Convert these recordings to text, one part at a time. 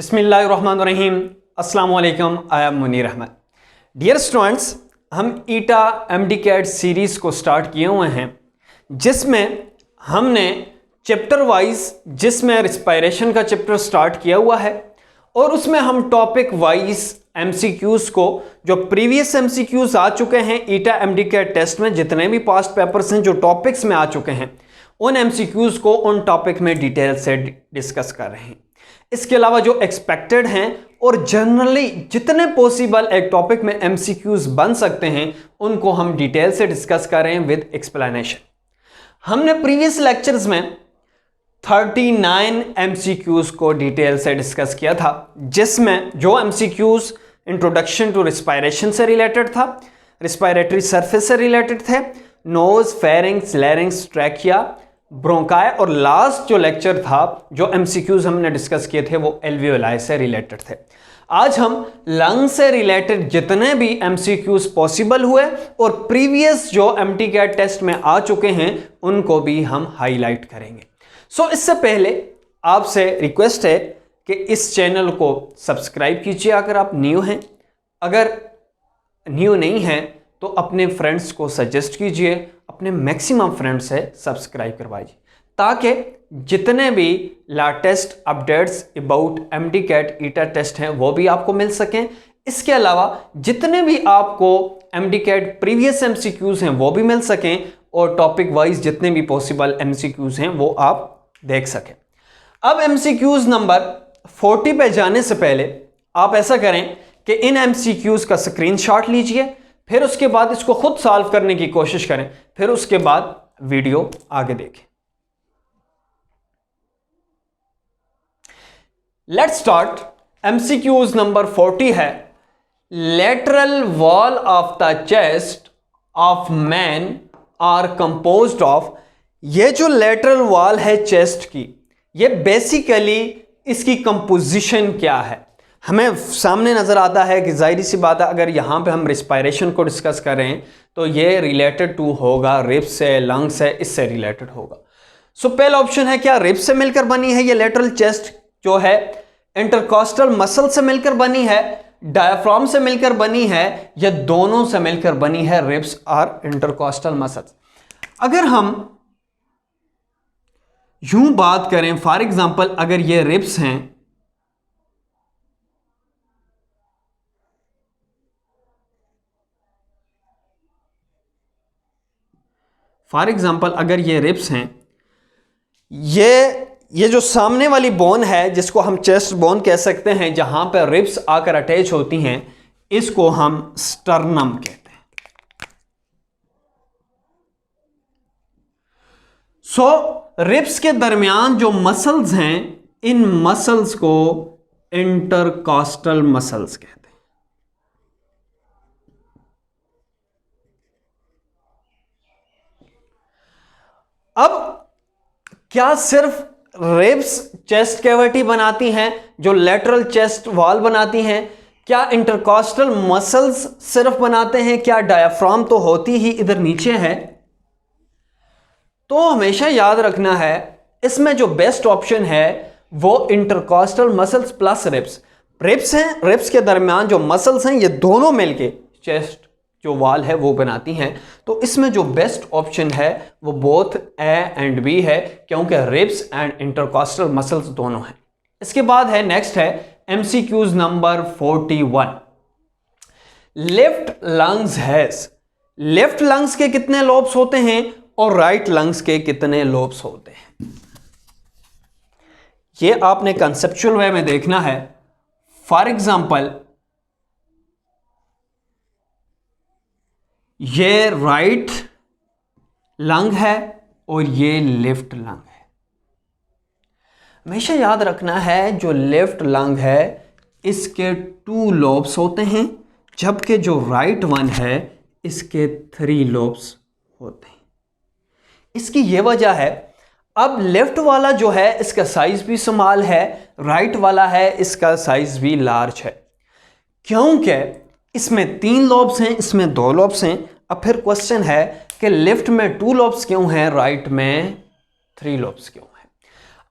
बिस्मिल्लाहिर्रहमानिर्रहीम। अस्सलाम वालेकुम। I am Munir Ahmad. Dear students, हम ईटा एमडी-कैट सीरीज़ को स्टार्ट किए हुए हैं जिसमें हमने चैप्टर वाइज जिसमें रिस्पायरेशन का चैप्टर स्टार्ट किया हुआ है और उसमें हम टॉपिक वाइज एमसीक्यूज़ को जो प्रीवियस एमसीक्यूज़ आ चुके हैं ईटा एमडी-कैट टेस्ट में, जितने भी पास्ट पेपर्स हैं जो टॉपिक्स में आ चुके हैं, उन एमसीक्यूज़ को उन टॉपिक में डिटेल से डिस्कस कर रहे हैं। इसके अलावा जो एक्सपेक्टेड हैं और जनरली जितने पॉसिबल एक टॉपिक में एमसीक्यूज बन सकते हैं उनको हम डिटेल से डिस्कस कर रहे हैं विद एक्सप्लेनेशन। हमने प्रीवियस लेक्चर्स में 39 एमसीक्यूज को डिटेल से डिस्कस किया था, जिसमें जो एमसीक्यूज इंट्रोडक्शन टू रिस्पायरेशन से रिलेटेड था, रिस्पायरेटरी सरफेस से रिलेटेड थे, nose, pharynx, larynx, trachea, bronchi, और लास्ट जो लेक्चर था जो एमसीक्यूज हमने डिस्कस किए थे वो एल्वियोलाई से रिलेटेड थे। आज हम लंग से रिलेटेड जितने भी एमसीक्यूज पॉसिबल हुए और प्रीवियस जो एमडी-कैट टेस्ट में आ चुके हैं उनको भी हम हाईलाइट करेंगे। इससे पहले आपसे रिक्वेस्ट है कि इस चैनल को सब्सक्राइब कीजिए अगर आप न्यू हैं। अगर न्यू नहीं हैं तो अपने फ्रेंड्स को सजेस्ट कीजिए, अपने मैक्सिमम फ्रेंड्स से सब्सक्राइब करवाइए ताकि जितने भी latest updates about MDCAT ETEA test हैं वो भी आपको मिल सकें। इसके अलावा जितने भी आपको एमडी-कैट प्रीवियस एमसीक्यूज हैं वो भी मिल सकें और टॉपिक वाइज जितने भी पॉसिबल एमसीक्यूज हैं वो आप देख सकें। अब एमसीक्यूज नंबर 40 पे जाने से पहले आप ऐसा करें कि इन एमसीक्यूज का स्क्रीनशॉट लीजिए, फिर उसके बाद इसको खुद सॉल्व करने की कोशिश करें, फिर उसके बाद वीडियो आगे देखें। Let's start. एमसीक्यूज नंबर 40 है, lateral wall of the chest of man are composed of. ये जो लेटरल वॉल है चेस्ट की, ये बेसिकली इसकी कंपोजिशन क्या है हमें सामने नजर आता है कि जाहिर सी बात है अगर यहां पे हम रिस्पायरेशन को डिस्कस कर रहे हैं तो ये रिलेटेड टू होगा रिब्स से, लंग से, इससे रिलेटेड होगा। पहला ऑप्शन है, क्या रिब्स से मिलकर बनी है ये लेटरल चेस्ट जो है, इंटरकॉस्टल मसल से मिलकर बनी है, डायफ्राम से मिलकर बनी है, या दोनों से मिलकर बनी है, रिब्स और इंटरकॉस्टल मसल्स। अगर हम यूं बात करें, फॉर एग्जांपल अगर ये रिब्स हैं, फॉर एग्जाम्पल अगर ये रिब्स हैं, ये जो सामने वाली बोन है जिसको हम चेस्ट बोन कह सकते हैं, जहां पर रिब्स आकर अटैच होती हैं, इसको हम स्टर्नम कहते हैं। रिब्स के दरमियान जो मसल्स हैं, इन मसल्स को इंटरकॉस्टल मसल्स कहते हैं। अब क्या सिर्फ रिब्स चेस्ट कैविटी बनाती हैं, जो लेटरल चेस्ट वॉल बनाती हैं? क्या इंटरकॉस्टल मसल्स सिर्फ बनाते हैं? क्या डायफ्राम तो होती ही इधर नीचे है? तो हमेशा याद रखना है इसमें जो बेस्ट ऑप्शन है वो intercostal muscles plus ribs. Ribs हैं, रिब्स के दरमियान जो मसल्स हैं, ये दोनों मिलके चेस्ट जो वॉल है वो बनाती हैं। तो इसमें जो बेस्ट ऑप्शन है वो बोथ ए एंड बी है, क्योंकि रिब्स एंड इंटरकॉस्टल मसल्स दोनों हैं। इसके बाद है, नेक्स्ट है MCQs number 41, left lungs has. Left lungs के कितने लोब्स होते हैं और राइट लंग्स के कितने लोब्स होते हैं? ये आपने कंसेप्चुअल वे में देखना है। फॉर एग्जांपल ये राइट लंग है और ये लेफ्ट लंग है। हमेशा याद रखना है जो लेफ्ट लंग है इसके 2 लोब्स होते हैं, जबकि जो राइट वन है इसके 3 लोब्स होते हैं। इसकी ये वजह है, अब लेफ्ट वाला जो है इसका साइज भी स्मॉल है, राइट वाला है इसका साइज भी लार्ज है, क्योंकि इसमें 3 लोब्स हैं, इसमें 2 लोब्स हैं। अब फिर क्वेश्चन है कि लेफ्ट में 2 लोब्स क्यों हैं, राइट में 3 लोब्स क्यों हैं?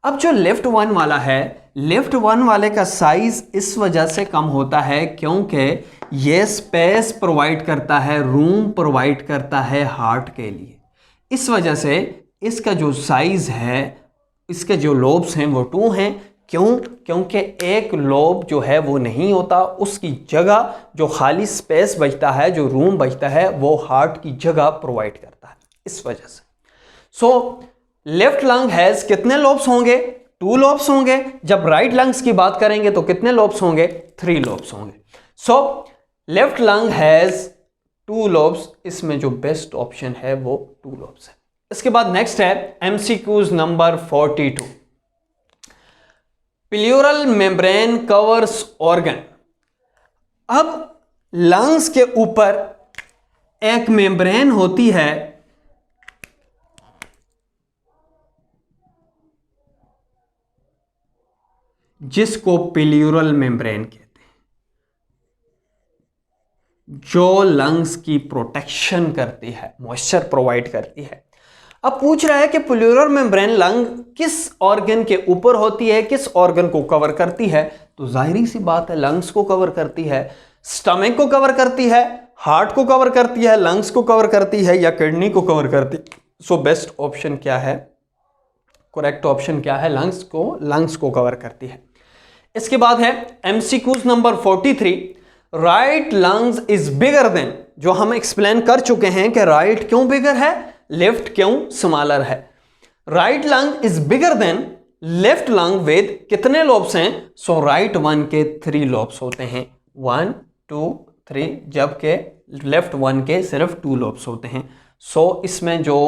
अब जो लेफ्ट वन वाला है लेफ्ट वन वाले का साइज इस वजह से कम होता है क्योंकि ये स्पेस प्रोवाइड करता है, रूम प्रोवाइड करता है हार्ट के लिए। इस वजह से इसका जो साइज है, इसके जो लोब्स हैं वो 2 हैं। क्यों? क्योंकि एक लोब जो है वो नहीं होता, उसकी जगह जो खाली स्पेस बचता है, जो रूम बचता है, वो हार्ट की जगह प्रोवाइड करता है, इस वजह से। सो लेफ्ट लंग हैज कितने लोब्स होंगे? 2 लोब्स होंगे। जब राइट लंग्स की बात करेंगे तो कितने लोब्स होंगे? 3 लोब्स होंगे। So left lung has 2 lobes, इसमें जो बेस्ट ऑप्शन है वो 2 लोब्स है। इसके बाद नेक्स्ट है MCQs number 42। Pleural membrane covers organ. अब लंग्स के ऊपर एक मेम्ब्रेन होती है जिसको प्लूरल मेम्ब्रेन कहते हैं, जो लंग्स की प्रोटेक्शन करती है, मॉइस्चर प्रोवाइड करती है। अब पूछ रहा है कि प्लूरल मेम्ब्रेन लंग किस ऑर्गन के ऊपर होती है, किस ऑर्गन को कवर करती है? तो जाहिर सी बात है, लंग्स को कवर करती है, स्टमक को कवर करती है, हार्ट को कवर करती है, लंग्स को कवर करती है, या किडनी को कवर करती है। सो बेस्ट ऑप्शन क्या है? करेक्ट ऑप्शन क्या है? लंग्स को कवर करती है। इसके बाद है MCQs number 43। Right lungs is bigger than, जो हम एक्सप्लेन कर चुके हैं कि राइट क्यों बिगर है, लेफ्ट क्यों स्मॉलर है। Right lung is bigger than left lung with कितने लोब्स हैं? सो राइट वन के 3 लोब्स होते हैं, 1 2 3, जबकि लेफ्ट वन के सिर्फ 2 लोब्स होते हैं। सो इसमें जो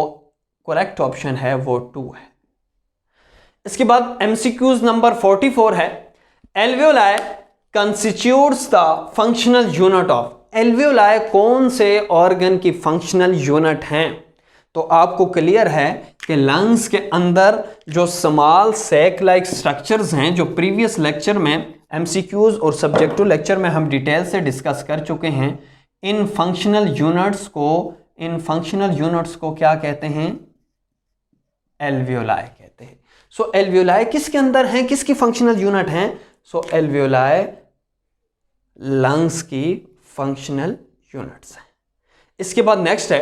करेक्ट ऑप्शन है वो 2 है। इसके बाद एमसीक्यूज नंबर 44 है alveoli constitutes the functional unit of. Alveoli कौन से ऑर्गन की फंक्शनल यूनिट हैं? तो आपको क्लियर है कि लंग्स के अंदर जो स्मॉल सैक लाइक स्ट्रक्चर्स हैं, जो प्रीवियस लेक्चर में एमसीक्यूज और सब्जेक्टिव लेक्चर में हम डिटेल से डिस्कस कर चुके हैं, इन फंक्शनल यूनिट्स को क्या कहते हैं? एल्वियोलाई कहते हैं। सो एल्वियोलाई किसके अंदर हैं, किसकी फंक्शनल यूनिट हैं? सो एल्वियोलाई लंग्स की फंक्शनल यूनिट्स हैं। इसके बाद नेक्स्ट है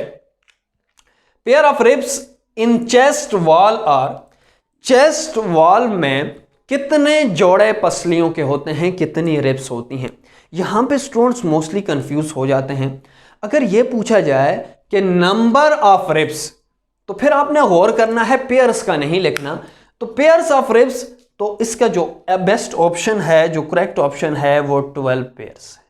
pair of ribs in chest wall are. Chest wall में कितने जोड़े पसलियों के होते हैं, कितनी रिब्स होती हैं? यहां पे स्टूडेंट्स मोस्टली कंफ्यूज हो जाते हैं। अगर यह पूछा जाए कि नंबर ऑफ रिब्स, तो फिर आपने गौर करना है, पेयर्स का नहीं लिखना। तो पेयर्स ऑफ रिब्स, तो इसका जो बेस्ट ऑप्शन है, जो करेक्ट ऑप्शन है, वो 12 पेयर्स है।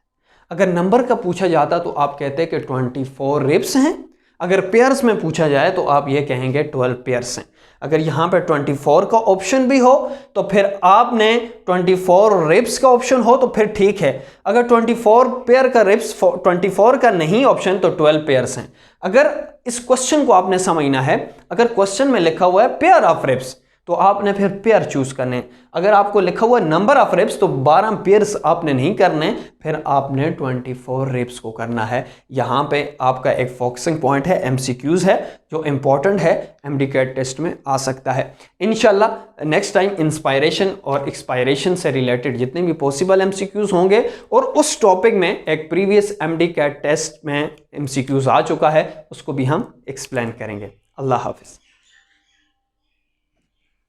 अगर नंबर का पूछा जाता तो आप कहते कि 24 रिब्स हैं। अगर पेयर्स में पूछा जाए तो आप ये कहेंगे 12 पेयर्स हैं। अगर यहाँ पे 24 का ऑप्शन भी हो तो फिर आपने 24 रिब्स का ऑप्शन हो तो फिर ठीक है। अगर 24 पेयर का रिब्स 24 का नहीं ऑप्शन तो 12 पेयर्स हैं। अगर इस क्वेश्चन को आपने समझना है, अगर क्वेश्चन में लिखा हुआ है पेयर ऑफ रिब्स तो आपने फिर पेयर चूज करने। अगर आपको लिखा हुआ नंबर ऑफ रिब्स तो 12 पेयर्स आपने नहीं करने, फिर आपने 24 रिब्स को करना है। यहाँ पे आपका एक फोकसिंग पॉइंट है, एमसीक्यूज है, जो इंपॉर्टेंट है, एमडीकैट टेस्ट में आ सकता है। इंशाल्लाह नेक्स्ट टाइम इंस्पायरेशन और एक्सपायरेशन से रिलेटेड जितने भी पॉसिबल एमसीक्यूज होंगे, और उस टॉपिक में एक प्रीवियस एमडीकैट टेस्ट में एमसीक्यूज आ चुका है, उसको भी हम एक्सप्लेन करेंगे। अल्लाह हाफिज।